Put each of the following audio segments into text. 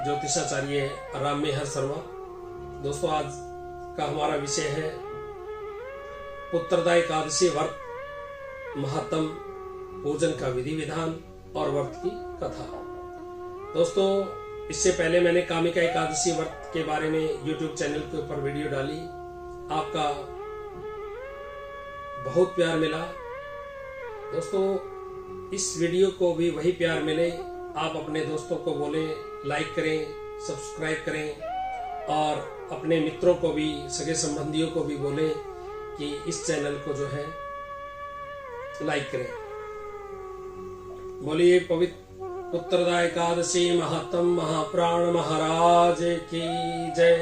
ज्योतिषाचार्य राममेहर शर्मा। दोस्तों, आज का हमारा विषय है उत्तरदा एकादशी व्रत महात्म, पूजन का विधि विधान और व्रत की कथा। दोस्तों, इससे पहले मैंने कामिका एकादशी व्रत के बारे में YouTube चैनल के ऊपर वीडियो डाली। आपका बहुत प्यार मिला। दोस्तों, इस वीडियो को भी वही प्यार मिले। आप अपने दोस्तों को बोले, लाइक करें, सब्सक्राइब करें और अपने मित्रों को भी, सगे संबंधियों को भी बोले कि इस चैनल को जो है लाइक करें। बोलिए पवित्र उत्तरदा एकादशी महात्म महाप्राण महाराज की जय।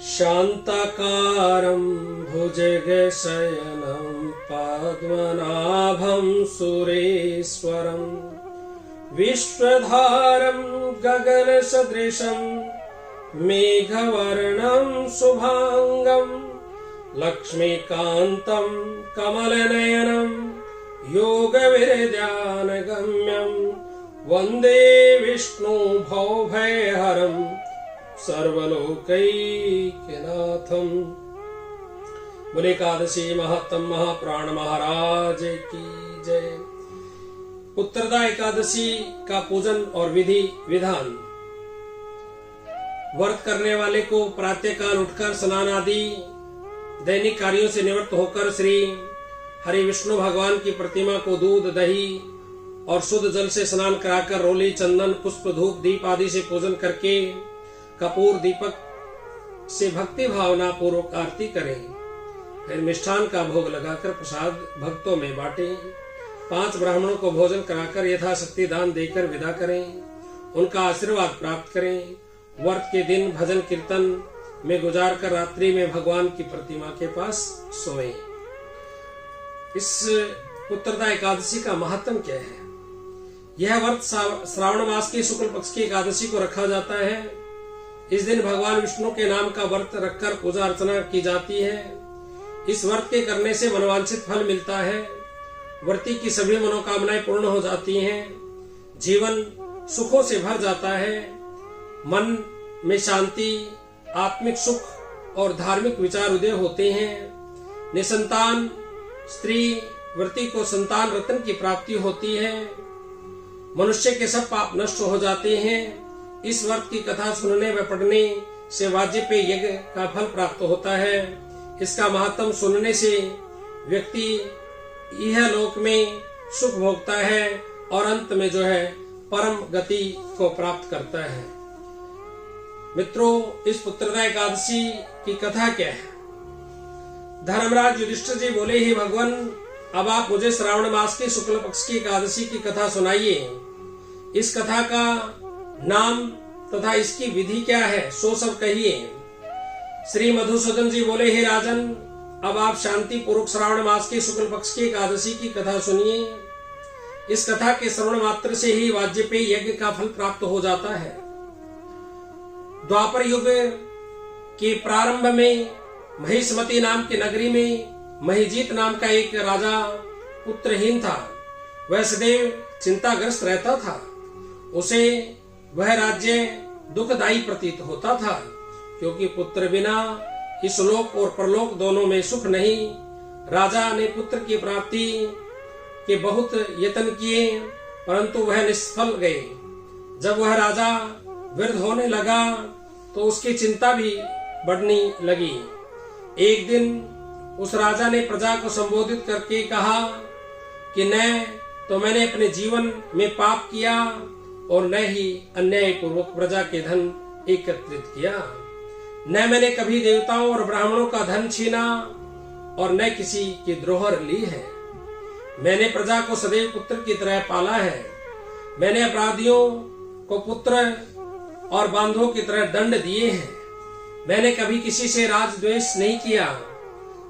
शांताकारं भुजगशयनं पद्मनाभं सुरेश्वरं विश्वधारं गगनसदृशं मेघवर्णं शुभांगं लक्ष्मीकान्तं कमलनयनं योगविरध्यानगम्यं वन्दे विष्णु भवभयहरं सर्वलोकैकनाथं। बोले एकादशी महात्म महाप्राण महाराज की जय। उत्तरदा एकादशी का पूजन और विधि विधान। व्रत करने वाले को प्रातःकाल उठकर स्नान आदि दैनिक कार्यों से निवृत्त होकर श्री हरि विष्णु भगवान की प्रतिमा को दूध, दही और शुद्ध जल से स्नान कराकर रोली, चंदन, पुष्प, धूप, दीप आदि से पूजन करके कपूर, दीपक से भक्ति भावना पूर्वक आरती करें। फिर मिष्ठान का भोग लगाकर प्रसाद भक्तों में बांटें। 5 ब्राह्मणों को भोजन कराकर यथाशक्ति दान देकर विदा करें। उनका आशीर्वाद प्राप्त करें। व्रत के दिन भजन कीर्तन में गुजार कर रात्रि में भगवान की प्रतिमा के पास सोएं। इस उत्तरदा एकादशी का महत्व क्या है? यह व्रत श्रावण मास की शुक्ल पक्ष की एकादशी को रखा जाता है। इस दिन भगवान विष्णु के नाम का व्रत रखकर पूजा अर्चना की जाती है। इस व्रत के करने से मनवांछित फल मिलता है। व्रती की सभी मनोकामनाएं पूर्ण हो जाती हैं। जीवन सुखों से भर जाता है। मन में शांति, आत्मिक सुख और धार्मिक विचार उदय होते हैं। निसंतान स्त्री व्रती को संतान रत्न की प्राप्ति होती है। मनुष्य के सब पाप नष्ट हो जाते हैं। इस व्रत की कथा सुनने व पढ़ने से वाजपेय यज्ञ का फल प्राप्त होता है। इसका महत्व सुनने से व्यक्ति यह लोक में सुख भोगता है और अंत में जो है परम गति को प्राप्त करता है। मित्रों, इस उत्तरदा एकादशी की कथा क्या है? धर्मराज युधिष्ठिर जी बोले, हे भगवान, अब आप मुझे श्रावण मास की शुक्ल पक्ष की एकादशी की कथा सुनाइए। इस कथा का नाम तथा इसकी विधि क्या है, सो सब कहिए। श्री मधुसूदन जी बोले, हे राजन, अब आप शांति पूर्वक श्रावण मास की शुक्ल पक्ष की एकादशी की कथा सुनिए। इस कथा के श्रवण मात्र से ही वाजपेय यज्ञ का फल प्राप्त हो जाता है। द्वापर युग के प्रारंभ में महिष्मती नाम की नगरी में महिजीत नाम का एक राजा पुत्रहीन था। वह सदैव चिंताग्रस्त रहता था। उसे वह राज्य दुखदायी प्रतीत होता था, क्योंकि पुत्र बिना इस लोक और परलोक दोनों में सुख नहीं। राजा ने पुत्र की प्राप्ति के बहुत यत्न किए, परंतु वह निष्फल गए। जब वह राजा वृद्ध होने लगा तो उसकी चिंता भी बढ़ने लगी। एक दिन उस राजा ने प्रजा को संबोधित करके कहा कि न तो मैंने अपने जीवन में पाप किया और न ही अन्याय पूर्वक प्रजा के धन एकत्रित किया। न मैंने कभी देवताओं और ब्राह्मणों का धन छीना और न किसी की द्रोहर ली है। मैंने प्रजा को सदैव पुत्र की तरह पाला है। मैंने अपराधियों को पुत्र और बांधवों की तरह दंड दिए हैं। मैंने कभी किसी से राजद्वेष नहीं किया,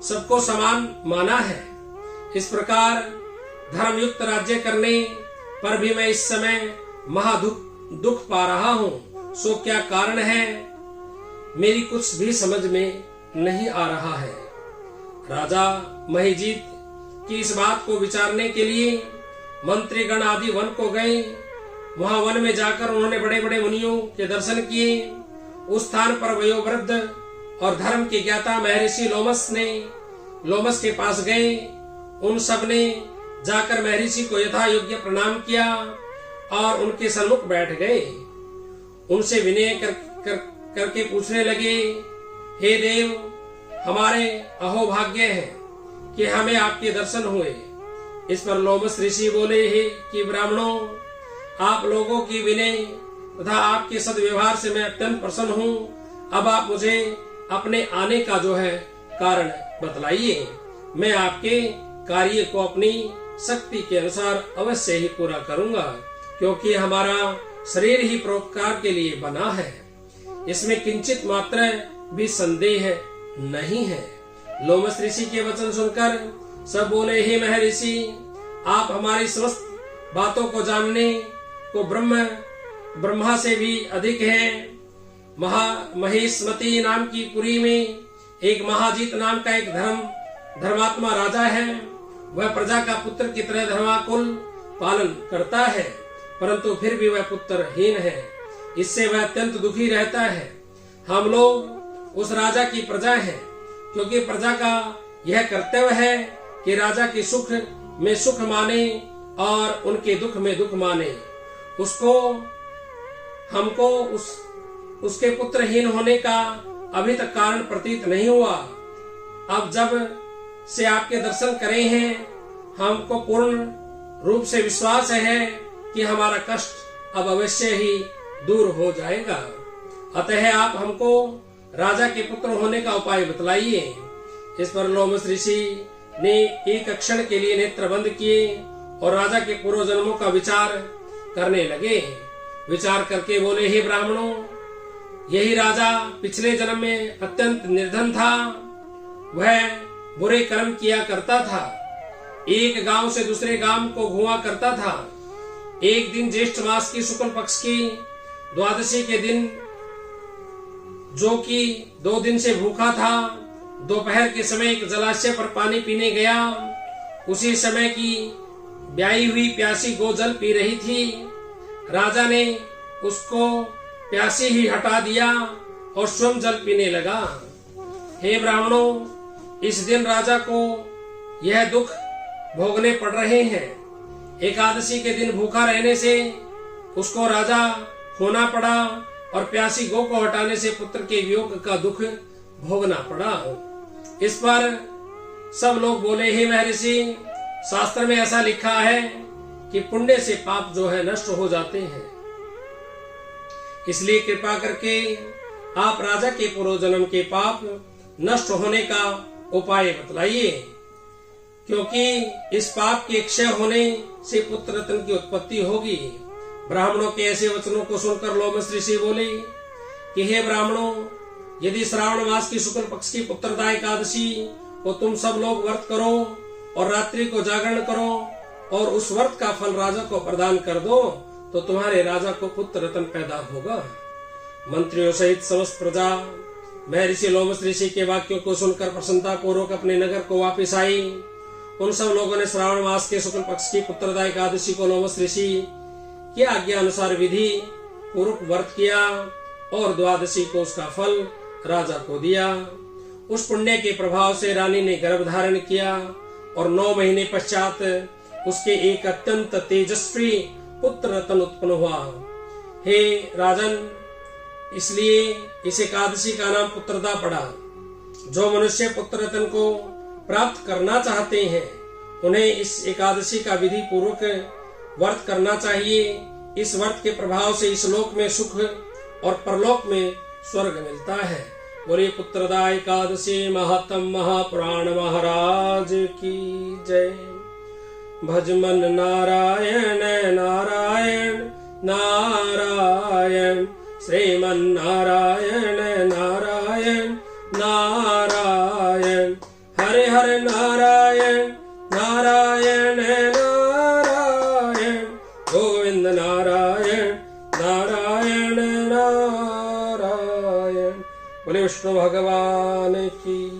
सबको समान माना है। इस प्रकार धर्मयुक्त राज्य करने पर भी मैं इस समय दुख पा रहा हूँ। सो क्या कारण है, मेरी कुछ भी समझ में नहीं आ रहा है। राजा महिजीत की इस बात को विचारने के लिए मंत्रीगण आदि वन को गए। वहां वन में जाकर उन्होंने बड़े बड़े मुनियों के दर्शन किए। उस स्थान पर वयोवृद्ध और धर्म के ज्ञाता महर्षि लोमस के पास गए। उन सब ने जाकर महर्षि को यथा योग्य प्रणाम किया और उनके सम्मुख बैठ गए। उनसे विनय करके पूछने लगे, हे देव, हमारे अहोभाग्य है कि हमें आपके दर्शन हुए। इस पर लोमस ऋषि बोले, हे कि ब्राह्मणों, आप लोगों की विनय तथा आपके सद्व्यवहार से मैं अत्यंत प्रसन्न हूँ। अब आप मुझे अपने आने का जो है कारण बतलाइए। मैं आपके कार्य को अपनी शक्ति के अनुसार अवश्य ही पूरा करूंगा, क्योंकि हमारा शरीर ही परोपकार के लिए बना है। इसमें किंचित मात्र भी संदेह नहीं है। लोमस ऋषि के वचन सुनकर सब बोले, हे महर्षि, आप हमारी समस्त बातों को जानने को ब्रह्मा से भी अधिक हैं। महेशमती नाम की पुरी में एक महाजीत नाम का एक धर्मात्मा राजा है। वह प्रजा का पुत्र की तरह धर्माकुल पालन करता है, परंतु फिर भी वह पुत्रहीन है। इससे वह अत्यंत दुखी रहता है। हम लोग उस राजा की प्रजा हैं, क्योंकि प्रजा का यह कर्तव्य है कि राजा के सुख में सुख माने और उनके दुख में दुख माने। हमको उसके पुत्रहीन होने का अभी तक कारण प्रतीत नहीं हुआ। अब जब से आपके दर्शन करे हैं, हमको पूर्ण रूप से विश्वास है कि हमारा कष्ट अब अवश्य ही दूर हो जाएगा। अतः आप हमको राजा के पुत्र होने का उपाय बतलाइए। इस पर लोमस ऋषि ने एक क्षण के लिए नेत्र बंद किए और राजा के पूर्व जन्मों का विचार करने लगे। विचार करके बोले, हे ब्राह्मणों, यही राजा पिछले जन्म में अत्यंत निर्धन था। वह बुरे कर्म किया करता था। एक गांव से दूसरे गांव को घुमा करता था। एक दिन ज्येष्ठ मास की शुक्ल पक्ष की द्वादशी के दिन, जो कि 2 दिन से भूखा था, दोपहर के समय एक जलाशय पर पानी पीने गया। उसी समय की ब्याई हुई प्यासी गो जल पी रही थी। राजा ने उसको प्यासी ही हटा दिया और स्वयं जल पीने लगा। हे ब्राह्मणों, इस दिन राजा को यह दुख भोगने पड़ रहे हैं। एकादशी के दिन भूखा रहने से उसको राजा होना पड़ा और प्यासी गो को हटाने से पुत्र के वियोग का दुख भोगना पड़ा। इस पर सब लोग बोले, हे महर्षि, शास्त्र में ऐसा लिखा है कि पुण्य से पाप जो है नष्ट हो जाते हैं। इसलिए कृपा करके आप राजा के पूर्व जन्म के पाप नष्ट होने का उपाय बतलाइए, क्योंकि इस पाप के क्षय होने से पुत्र रत्न की उत्पत्ति होगी। ब्राह्मणों के ऐसे वचनों को सुनकर लोमस ऋषि बोले कि हे ब्राह्मणों, यदि श्रावण मास की शुक्ल पक्ष की पुत्रदा एकादशी को तुम सब लोग व्रत करो और रात्रि को जागरण करो और उस व्रत का फल राजा को प्रदान कर दो, तो तुम्हारे राजा को पुत्र रत्न पैदा होगा। मंत्रियों सहित समस्त प्रजा महर्षि लोमस ऋषि के वाक्यों को सुनकर प्रसन्नता पूर्वक अपने नगर को वापस आई। उन सब लोगों ने श्रावण मास के शुक्ल पक्ष की पुत्रदा एकादशी को लोमस ऋषि की आज्ञा अनुसार विधि पूर्वक व्रत किया और द्वादशी को उसका फल राजा को दिया। उस पुण्य के प्रभाव से रानी ने गर्भ धारण किया और 9 महीने पश्चात उसके एक अत्यंत तेजस्वी पुत्र रत्न उत्पन्न हुआ। हे राजन, इसलिए इस एकादशी का नाम पुत्रदा पड़ा। जो मनुष्य पुत्र रत्न को प्राप्त करना चाहते हैं, उन्हें इस एकादशी का विधि पूर्वक व्रत करना चाहिए। इस व्रत के प्रभाव से इस लोक में सुख और परलोक में स्वर्ग मिलता है। बोलिए पुत्रदा एकादशी महात्म महापुराण महाराज की जय। भजमन नारायण नारायण नारायण, श्रीमन नारायण नारायण नारायण, हरे हरे नारायण नारायण नारायण, गोविंद नारायण नारायण नारायण। बोले विष्णु भगवान की